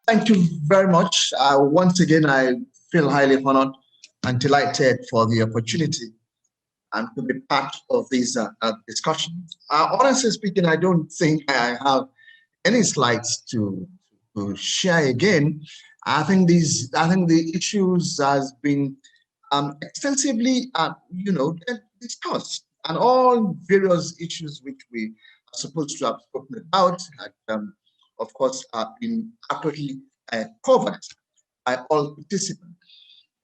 Thank you very much. Once again, I feel highly honored and delighted for the opportunity and to be part of this discussion. Honestly speaking, I don't think I have any slides to share again. I think the issues has been extensively, discussed, and all various issues which we are supposed to have spoken about, of course, have been accurately covered by all participants.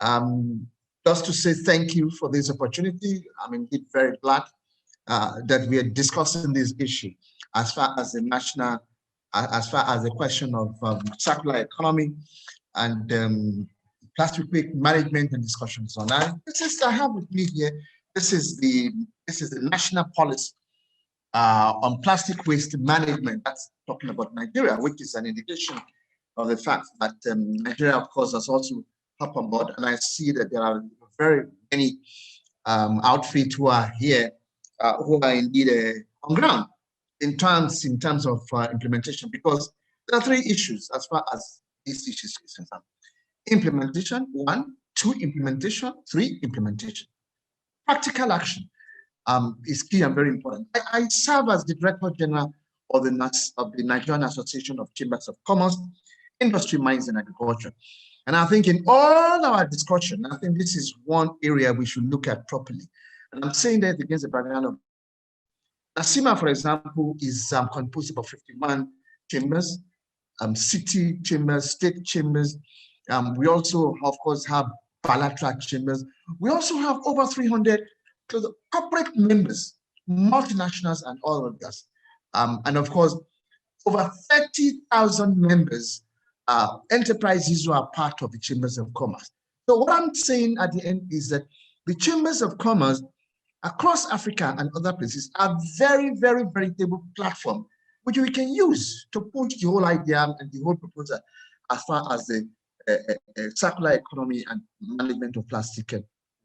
Um, just to say thank you for this opportunity. I'm indeed very glad that we are discussing this issue as far as the national, as far as the question of circular economy and plastic waste management and discussions on that. I have with me here. This is the national policy on plastic waste management. That's talking about Nigeria, which is an indication of the fact that Nigeria, of course, has also hopped on board. And I see that there are very many outfits who are here who are indeed on ground in terms of implementation, because there are three issues as far as these issues is concerned. Implementation, 1, 2, implementation, 3, implementation. Practical action is key and very important. I serve as the Director General of the Nigerian Association of Chambers of Commerce, Industry, Mines, and Agriculture. And I think in all our discussion, I think this is one area we should look at properly. And I'm saying that against the background of NASIMA, for example, is composed of 51 chambers, city chambers, state chambers. We also, of course, have bilateral chambers. We also have over 300 corporate members, multinationals, and all of us. And of course, over 30,000 members, enterprises who are part of the chambers of commerce. So what I'm saying at the end is that the chambers of commerce across Africa and other places are very, very veritable platform which we can use to push the whole idea and the whole proposal as far as the circular economy and management of plastic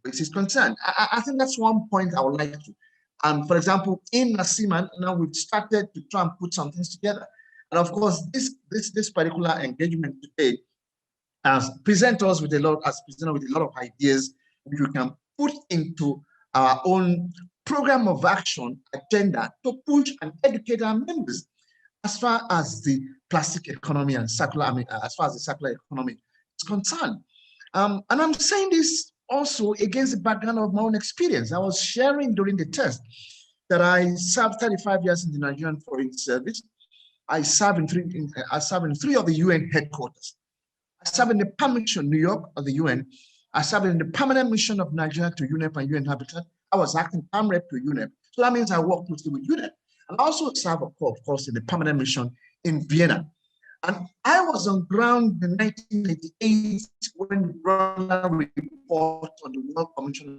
waste is concerned. I think that's one point I would like to. For example, in NASIMA, now we've started to try and put some things together. And of course, this particular engagement today has presented us with a lot of ideas which we can put into our own program of action agenda to push and educate our members as far as the plastic economy and circular, as far as the circular economy is concerned. And I'm saying this also against the background of my own experience. I was sharing during the test that I served 35 years in the Nigerian Foreign Service. I serve in three of the UN headquarters. I serve in the permanent mission New York of the UN. I serve in the permanent mission of Nigeria to UNEP and UN Habitat. I was acting PAM rep to UNEP. So that means I work closely with UNEP. And I also serve, of course, in the permanent mission in Vienna. And I was on ground in 1988 when the Brundtland report on the World Commission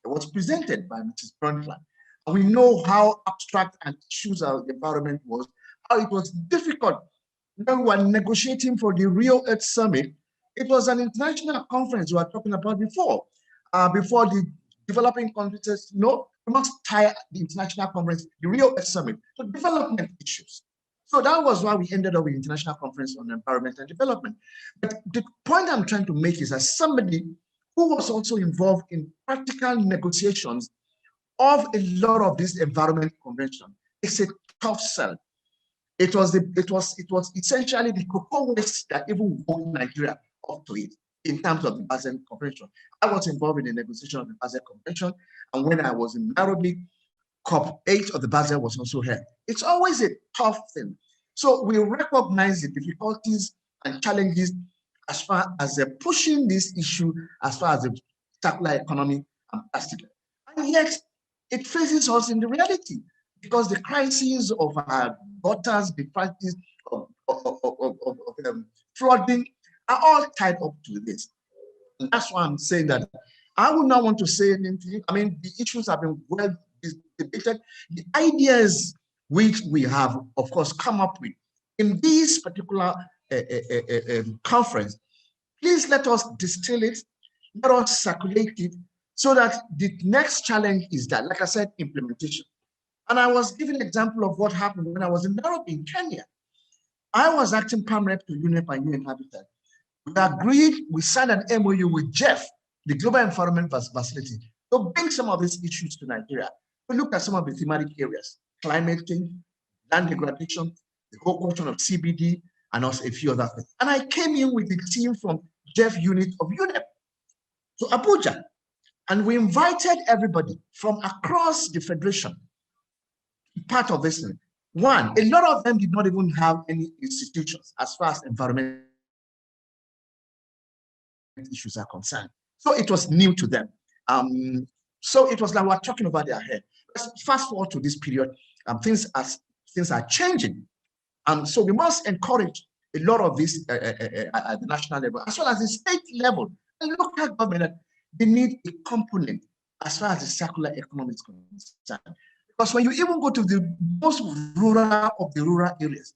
it was presented by Mrs. Brundtland. And we know how abstract and issues of the environment was, how it was difficult when we were negotiating for the Rio Earth Summit. It was an international conference we were talking about before the developing countries said, no, we must tie the international conference, the Rio Earth Summit, to development issues. So that was why we ended up with the International Conference on Environment and Development. But the point I'm trying to make is as somebody who was also involved in practical negotiations of a lot of this environment convention, it's a tough sell. It was essentially the cocoa waste that even won Nigeria up to it in terms of the Basel Convention. I was involved in the negotiation of the Basel Convention, and when I was in Nairobi, COP8 of the Basel was also here. It's always a tough thing. So we recognize the difficulties and challenges as far as pushing this issue, as far as the circular economy and plastic. And yet, it faces us in the reality, because the crises of our waters, the crisis of flooding are all tied up to this. And that's why I'm saying that I would not want to say anything. I mean, the issues have been well debated. The ideas which we have, of course, come up with in this particular conference, please let us distill it, let us circulate it, so that the next challenge is that, like I said, implementation. And I was giving an example of what happened when I was in Nairobi in Kenya. I was acting Palm Rep to UNEP and UN Habitat. We agreed, we signed an MOU with Jeff, the Global Environment Facility, to bring some of these issues to Nigeria. We look at some of the thematic areas: climate change, land degradation, the whole question of CBD, and also a few other things. And I came in with the team from Jeff unit of UNEP to Abuja, and we invited everybody from across the federation, part of this. One, a lot of them did not even have any institutions as far as environmental issues are concerned. So it was new to them. So it was like we're talking about their head. Let's fast forward to this period. Things are changing. So we must encourage a lot of this at the national level, as well as the state level and local government. They need a component as far as the circular economy is concerned. Because when you even go to the most rural of the rural areas,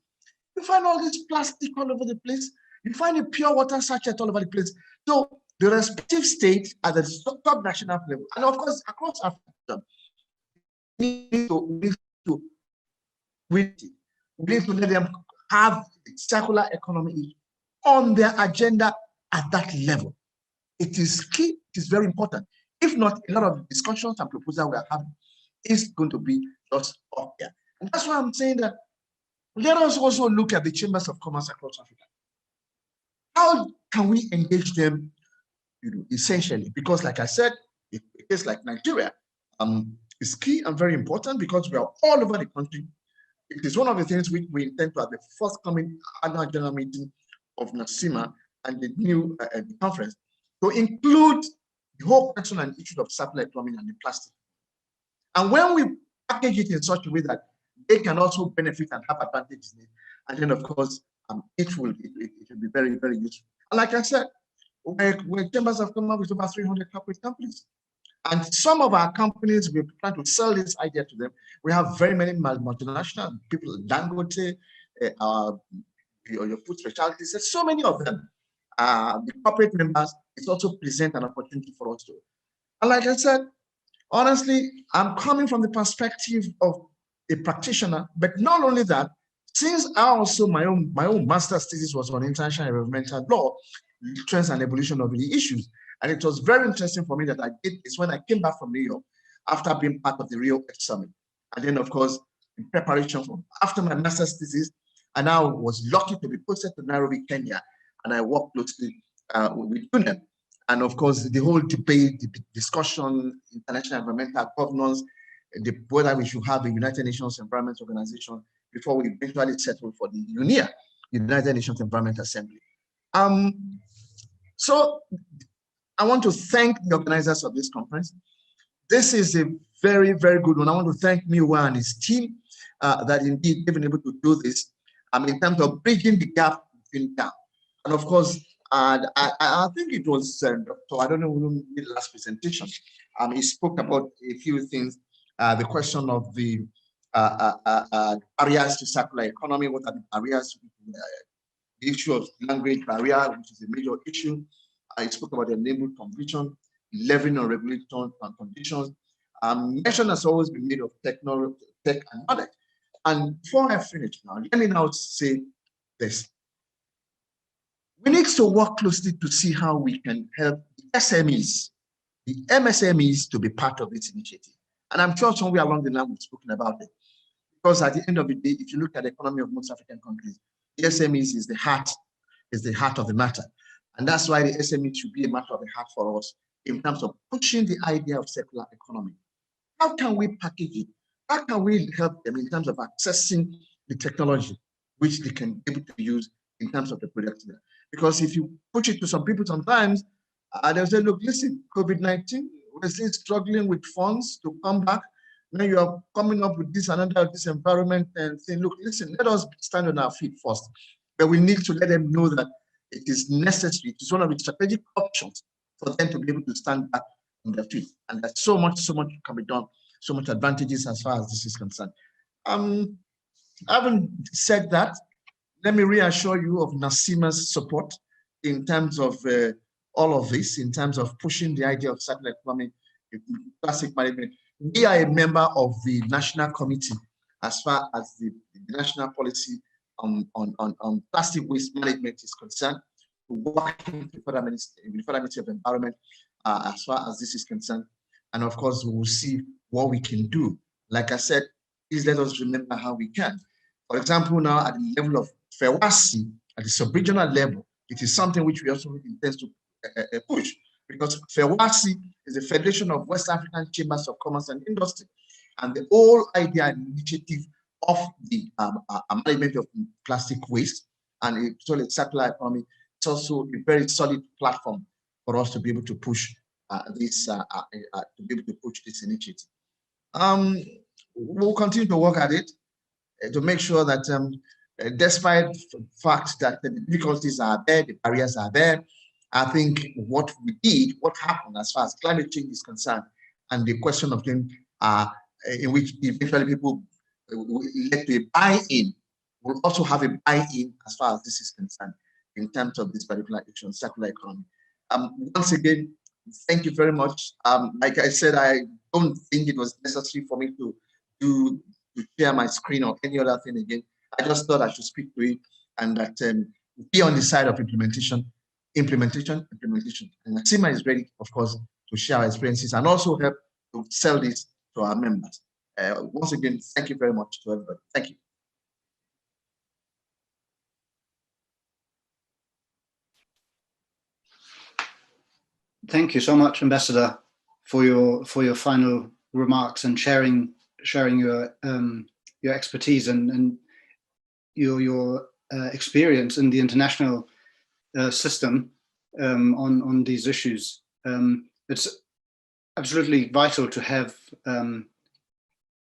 you find all this plastic all over the place. You find a pure water sachet all over the place. So the respective states at the top national level, and of course across Africa, we need to let them have circular economy on their agenda at that level. It is key, it is very important. If not, a lot of discussions and proposals we are having is going to be just up there. And that's why I'm saying that let us also look at the chambers of commerce across Africa. How can we engage them, essentially? Because like I said, a case like Nigeria is key and very important because we are all over the country. It is one of the things we intend to have the forthcoming annual general meeting of NASIMA and the new conference to include the whole question and issue of circular economy and the plastic. And when we package it in such a way that they can also benefit and have advantages in it, and then of course it will be very, very useful. And like I said, we're chambers have come up with over 300 corporate companies. And some of our companies, we're trying to sell this idea to them. We have very many multinational people, Dangote, your food specialties, there's so many of them. The corporate members, it's also present an opportunity for us to. And like I said, honestly, I'm coming from the perspective of a practitioner, but not only that, since I also, my own master's thesis was on international environmental law, trends and evolution of the issues. And it was very interesting for me that I did this when I came back from New York after being part of the Rio Summit. And then, of course, in preparation for after my master's thesis, and I was lucky to be posted to Nairobi, Kenya, and I worked closely with UNEP. And of course, the whole debate, the discussion, international environmental governance, whether we should have a United Nations Environment Organization before we eventually settled for the UNEA, United Nations Environment Assembly. So I want to thank the organizers of this conference. This is a very, very good one. I want to thank Miwa and his team that indeed they've been able to do this in terms of bridging the gap between them. And of course, I think it was Dr. I don't know who did the last presentation. He spoke about a few things, the question of the barriers to circular economy. What are the barriers? The issue of language barrier, which is a major issue. I spoke about the enabled completion, leveling on regulatory conditions. Mention has always been made of technology, tech and knowledge. And before I finish now, let me now say this. We need to work closely to see how we can help the SMEs, the MSMEs to be part of this initiative. And I'm sure somewhere along the line we've spoken about it. Because at the end of the day, if you look at the economy of most African countries, the SMEs is the heart of the matter. And that's why the SME should be a matter of the heart for us in terms of pushing the idea of circular economy. How can we package it? How can we help them in terms of accessing the technology which they can be able to use in terms of the production? Because if you push it to some people sometimes, they'll say, look, listen, COVID-19, we're still struggling with funds to come back. Now you are coming up with this and another this environment and saying, look, listen, let us stand on our feet first. But we need to let them know that it is necessary. It is one of the strategic options for them to be able to stand back on their feet. And there's so much can be done, so much advantages as far as this is concerned. Having said that, let me reassure you of NASIMA's support in terms of all of this, in terms of pushing the idea of circular economy, plastic management. We are a member of the national committee as far as the national policy on plastic waste management is concerned, working with the Federal Ministry of Environment as far as this is concerned. And of course, we will see what we can do. Like I said, please let us remember how we can. For example, now at the level of FEWASI, at the sub-regional level, it is something which we also intend to push, because FEWASI is the Federation of West African Chambers of Commerce and Industry. And the whole idea and initiative of the management of plastic waste and a circular economy, it's also a very solid platform for us to be able to push this initiative. We'll continue to work at it to make sure that despite the fact that the difficulties are there, the barriers are there, I think what happened as far as climate change is concerned, and the question of them in which eventually people let a buy-in, will also have a buy-in as far as this is concerned in terms of this particular issue on circular economy. Once again, thank you very much. Like I said, I don't think it was necessary for me to share my screen or any other thing again. I just thought I should speak to it and that be on the side of implementation. And Nasima is ready, of course, to share our experiences and also help to sell this to our members. Once again, thank you very much to everybody. Thank you. Thank you so much, Ambassador, for your final remarks and sharing your expertise and your experience in the international system on these issues. It's absolutely vital to have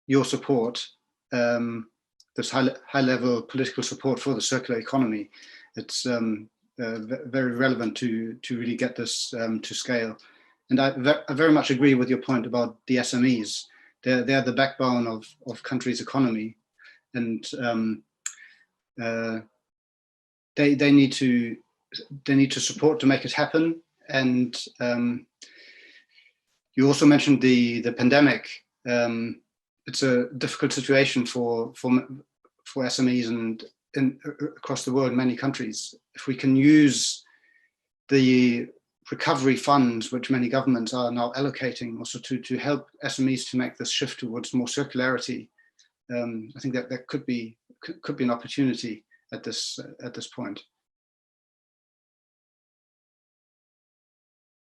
your support, this high-level political support for the circular economy. It's very relevant to really get this to scale. And I very much agree with your point about the SMEs. They're the backbone of countries' economy, and they need to support to make it happen. And you also mentioned the pandemic. It's a difficult situation for SMEs and across the world, many countries. If we can use the recovery funds, which many governments are now allocating, also to help SMEs to make this shift towards more circularity, I think that could be an opportunity at this point.